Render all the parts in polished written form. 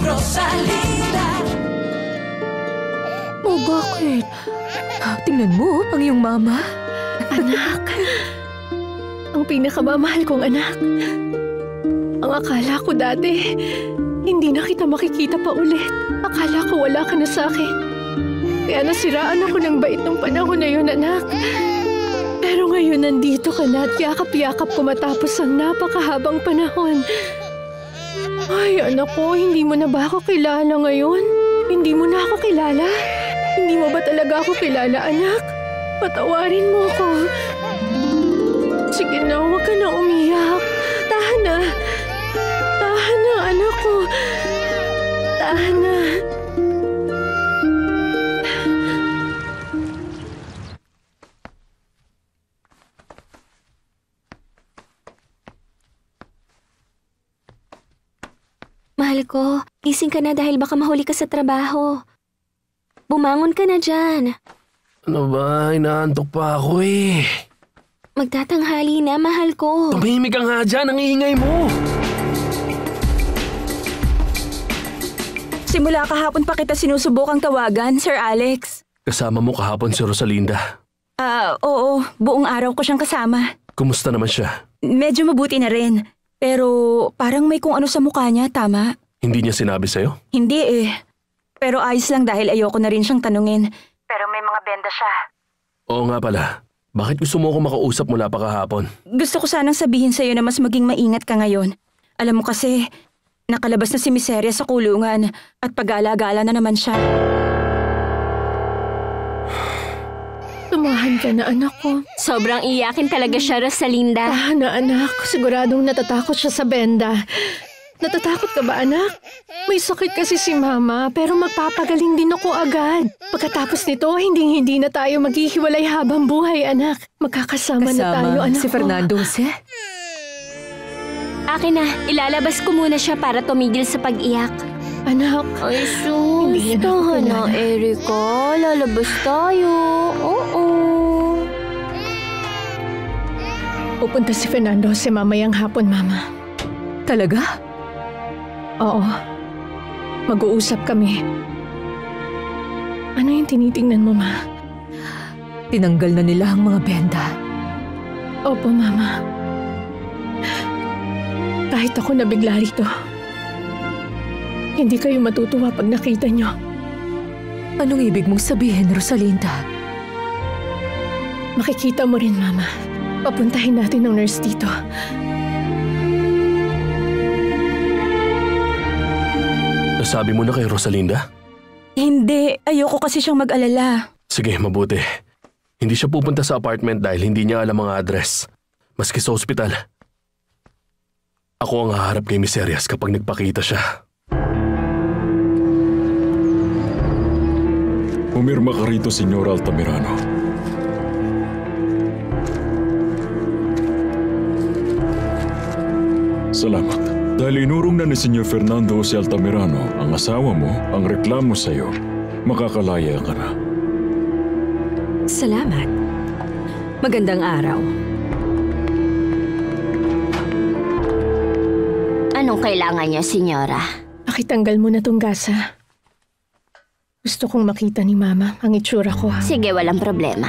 Rosalinda. Oh, bakit? Tingnan mo, ang iyong mama. Anak. Ang pinakamamahal kong anak. Ang akala ko dati, hindi na kita makikita pa ulit. Akala ko wala ka na sa akin. Kaya nasiraan ako ng bait ng panahon na yun, anak. Pero ngayon nandito ka na at yakap-yakap ko matapos ang napakahabang panahon. Ay, anak ko, hindi mo na ba ako kilala ngayon? Hindi mo na ako kilala? Hindi mo ba talaga ako kilala, anak? Patawarin mo ako. Sige na, huwag ka na umiyak. Tahan na. Tahan na, anak ko. Tahan na. Mahal ko, gising ka na dahil baka mahuli ka sa trabaho. Bumangon ka na dyan. Ano ba? Inaantok pa ako eh. Magtatanghali na, mahal ko. Tumimik ka nga dyan, ang iingay mo. Simula kahapon pa kita sinusubukang tawagan, Sir Alex. Kasama mo kahapon si Rosalinda. Oo. Buong araw ko siyang kasama. Kumusta naman siya? Medyo mabuti na rin. Pero parang may kung ano sa mukha niya, tama? Hindi niya sinabi sa'yo? Hindi eh. Pero ayos lang dahil ayoko na rin siyang tanungin. Pero may mga benda siya. Oo nga pala. Bakit gusto mo ako makausap mula pa kahapon? Gusto ko sanang sabihin sa'yo na mas maging maingat ka ngayon. Alam mo kasi, nakalabas na si Miseria sa kulungan at pag-alagala na naman siya. Tumahan ka na, anak ko. Sobrang iyakin talaga siya, Rosalinda. Tahan na, anak. Siguradong natatakot siya sa benda. Natatakot ka ba, anak? May sakit kasi si Mama, pero magpapagaling din ako agad. Pagkatapos nito, hindi na tayo maghihiwalay habang buhay, anak. Magkakasama na tayo, anak si Fernando, Jose? Akin na, ilalabas ko muna siya para tumigil sa pag-iyak. Anak. Ay, sus. Hindi na Tahan na, Erika. Lalabas tayo. Oo. Pupunta si Fernando si mamayang hapon, Mama. Talaga? Oo. Mag-uusap kami. Ano yung tinitingnan mo, Ma? Tinanggal na nila ang mga benda. Opo, Mama. Kahit ako nabigla rito. Hindi kayo matutuwa pag nakita nyo. Anong ibig mong sabihin, Rosalinda? Makikita mo rin, Mama. Papuntahin natin ng nurse dito. Nasabi mo na kay Rosalinda? Hindi. Ayoko kasi siyang mag-alala. Sige, mabuti. Hindi siya pupunta sa apartment dahil hindi niya alam ang address. Maski sa ospital. Ako ang haharap kay Miserias kapag nagpakita siya. Pumirma ka rito, Senyor Altamirano. Salamat. Dahil inurong na ni Senyor Fernando si Altamirano, ang asawa mo, ang reklamo sa'yo, makakalaya ka na. Salamat. Magandang araw. Anong kailangan niyo, senyora? Pakitanggal mo na tong gasa. Gusto kong makita ni Mama ang itsura ko. Sige, walang problema.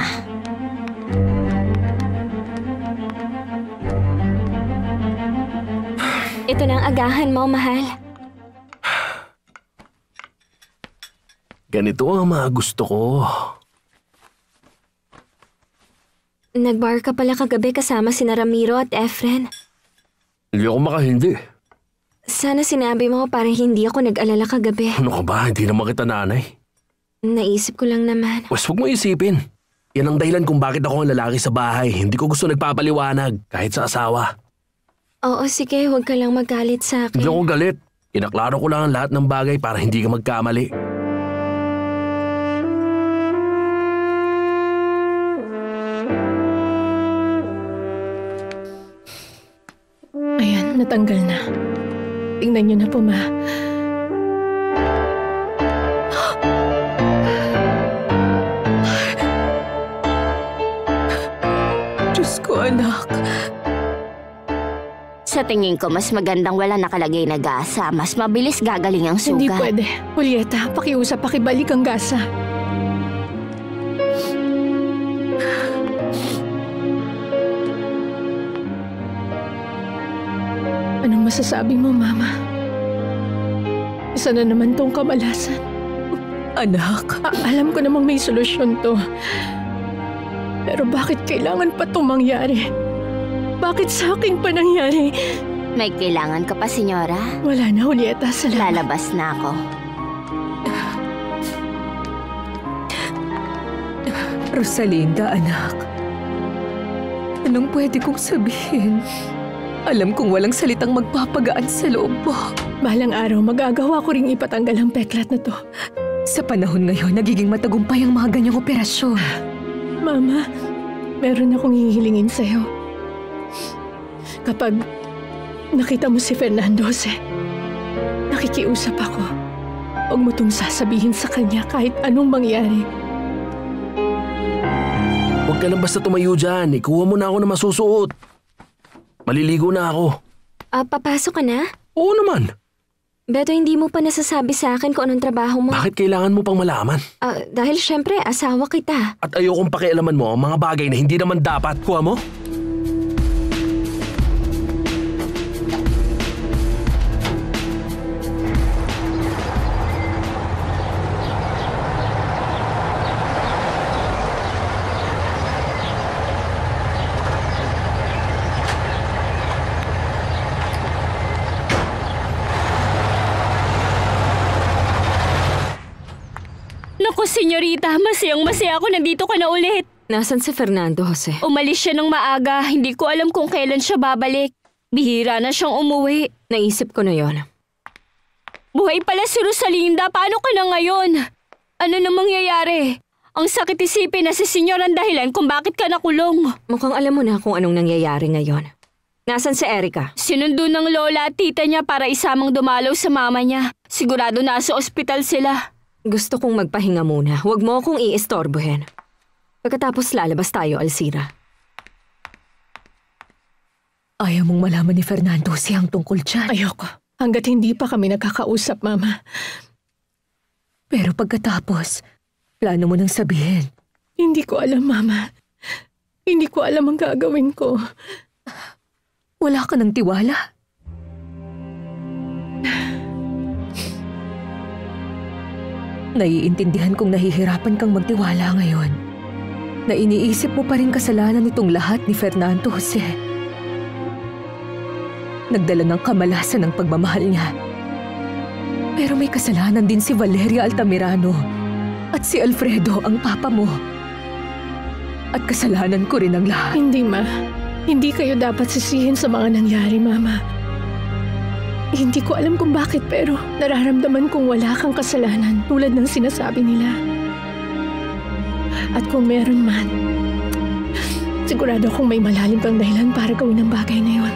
Ito na ang agahan mo, mahal. Ganito ang mga gusto ko. Nag-bar ka pala kagabi kasama sina Ramiro at Efren. Hindi ako makahindi. Sana sinabi mo para hindi ako nag-alala kagabi. Ano ka ba? Hindi naman kita nanay. Naisip ko lang naman. Huwag mo isipin. Yan ang dahilan kung bakit ako ang lalaki sa bahay. Hindi ko gusto nagpapaliwanag kahit sa asawa. Oo, sige. Huwag ka lang magalit sa akin. Hindi ako galit. Inaklaro ko lang ang lahat ng bagay para hindi ka magkamali. Ayan, natanggal na. Tingnan niyo na po, Ma. Diyos ko, anak. Sa tingin ko, mas magandang wala nakalagay na gasa. Mas mabilis gagaling ang sugat. Hindi pwede. Julieta, pakiusap, pakibalik ang gasa. Anong masasabi mo, Mama? Isa na naman tong kamalasan. Anak, Alam ko namang may solusyon to. Pero bakit kailangan pa itong mangyari? Bakit sa akin pa nangyari? May kailangan ka pa, senyora? Wala na, Julieta. Salamat. Lalabas na ako. Rosalinda, anak. Anong pwede kong sabihin? Alam kong walang salitang magpapagaan sa loob mo. Balang araw, magagawa ko ring ipatanggal ang peklat na to. Sa panahon ngayon, nagiging matagumpay ang mga ganyang operasyon. Mama, meron akong hihilingin sa'yo. Kapag nakita mo si Fernando Jose, nakikiusap ako. Huwag mo itong sasabihin sa kanya kahit anong mangyari. Huwag ka lang basta tumayo dyan. Ikuha mo na ako na masusuot. Maliligo na ako. Papasok ka na? Oo naman. Beto, hindi mo pa nasasabi sa akin kung anong trabaho mo. Bakit kailangan mo pang malaman? Dahil syempre, asawa kita. At ayokong pakialaman mo ang mga bagay na hindi naman dapat. Kuha mo? Naku, senyorita, masayang-masaya ako nandito ka na ulit. Nasaan si Fernando Jose? Umalis siya ng maaga. Hindi ko alam kung kailan siya babalik. Bihira na siyang umuwi. Naisip ko na yon. Buhay pala si Rosalinda. Paano ka na ngayon? Ano na mangyayari? Ang sakit isipin na si senyor ang dahilan kung bakit ka nakulong. Mukhang alam mo na kung anong nangyayari ngayon. Nasaan si Erica? Sinundo ng lola at tita niya para isamang dumalaw sa mama niya. Sigurado nasa ospital sila. Gusto kong magpahinga muna. Huwag mo akong iistorbohin. Pagkatapos lalabas tayo, Alcira. Ayaw mong malaman ni Fernando siyang tungkol dyan. Ayoko. Hanggat hindi pa kami nagkakausap, Mama. Pero pagkatapos, plano mo nang sabihin. Hindi ko alam, Mama. Hindi ko alam ang gagawin ko. Wala ka ng tiwala. Naiintindihan kong nahihirapan kang magtiwala ngayon. Na iniisip mo pa rin kasalanan nitong lahat ni Fernando Jose. Nagdala ng kamalasan ng pagmamahal niya. Pero may kasalanan din si Valeria Altamirano at si Alfredo, ang papa mo. At kasalanan ko rin ang lahat. Hindi, Ma. Hindi kayo dapat sisihin sa mga nangyari, Mama. Hindi ko alam kung bakit pero nararamdaman kong wala kang kasalanan tulad ng sinasabi nila. At kung meron man, sigurado akong may malalim kang dahilan para gawin ang bagay na yun.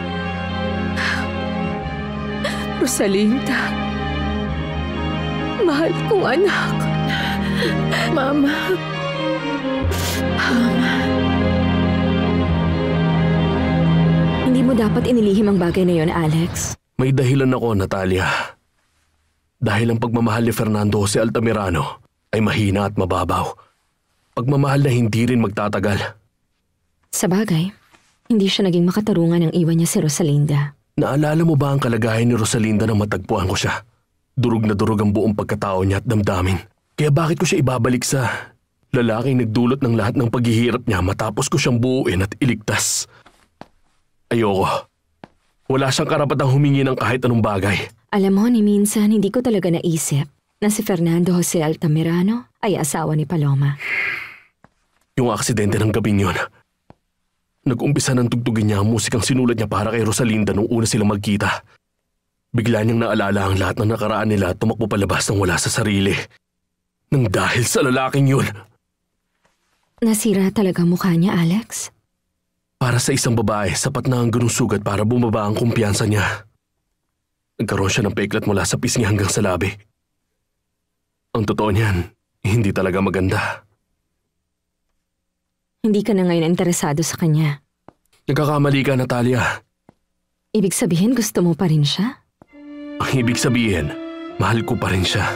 Rosalinda, mahal kong anak. Mama. Mama. Hindi mo dapat inilihim ang bagay na yon, Alex. May dahilan ako, Natalia. Dahil ang pagmamahal ni Fernando Jose Altamirano ay mahina at mababaw. Pagmamahal na hindi rin magtatagal. Sa bagay, hindi siya naging makatarungan nang iwan niya si Rosalinda. Naalala mo ba ang kalagayan ni Rosalinda nang matagpuan ko siya? Durog na durog ang buong pagkatao niya at damdamin. Kaya bakit ko siya ibabalik sa lalaking nagdulot ng lahat ng paghihirap niya matapos ko siyang buuin at iligtas? Ayoko. Wala siyang karapatang humingi ng kahit anong bagay. Alam mo, ni minsan hindi ko talaga naisip na si Fernando Jose Altamirano ay asawa ni Paloma. Yung aksidente ng gabing yun. Nag-umpisa ng tugtugin niya ang musikang sinulat niya para kay Rosalinda nung una silang magkita. Bigla niyang naalala ang lahat ng nakaraan nila at tumakbo palabas ng wala sa sarili. Nang dahil sa lalaking yun. Nasira talaga mukha niya, Alex? Para sa isang babae, sapat na ang ganung sugat para bumaba ang kumpiyansa niya. Nagkaroon siya ng peklat mula sa pisngi hanggang sa labi. Ang totoo niyan, hindi talaga maganda. Hindi ka na ngayon interesado sa kanya. Nagkakamali ka, Natalia. Ibig sabihin gusto mo pa rin siya? Ang ibig sabihin, mahal ko pa rin siya.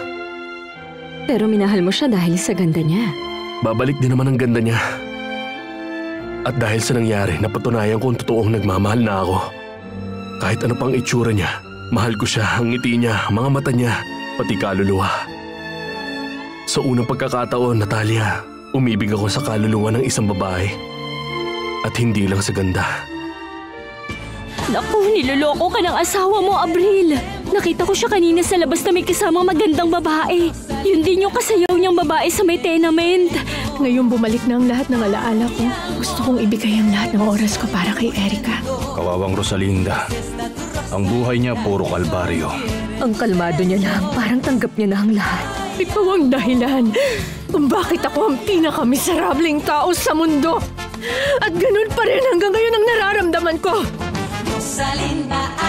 Pero minahal mo siya dahil sa ganda niya. Babalik din naman ang ganda niya. At dahil sa nangyari, napatunayan kong totoong nagmamahal na ako. Kahit ano pang itsura niya, mahal ko siya, ang ngiti niya, mga mata niya, pati kaluluwa. Sa unang pagkakataon, Natalia, umibig ako sa kaluluwa ng isang babae. At hindi lang sa ganda. Naku, niloloko ka ng asawa mo, Abril. Nakita ko siya kanina sa labas na may kasamang magandang babae. Yun din yung kasayaw niyang babae sa may tenement. Ngayon bumalik na ang lahat ng alaala ko. Gusto kong ibigay ang lahat ng oras ko para kay Erica. Kawawang Rosalinda. Ang buhay niya puro kalbaryo. Ang kalmado niya lang, parang tanggap niya na ang lahat. Ikaw ang dahilan kung bakit ako ang pinakamiserableng tao sa mundo. At ganun pa rin hanggang ngayon ang nararamdaman ko. Rosalinda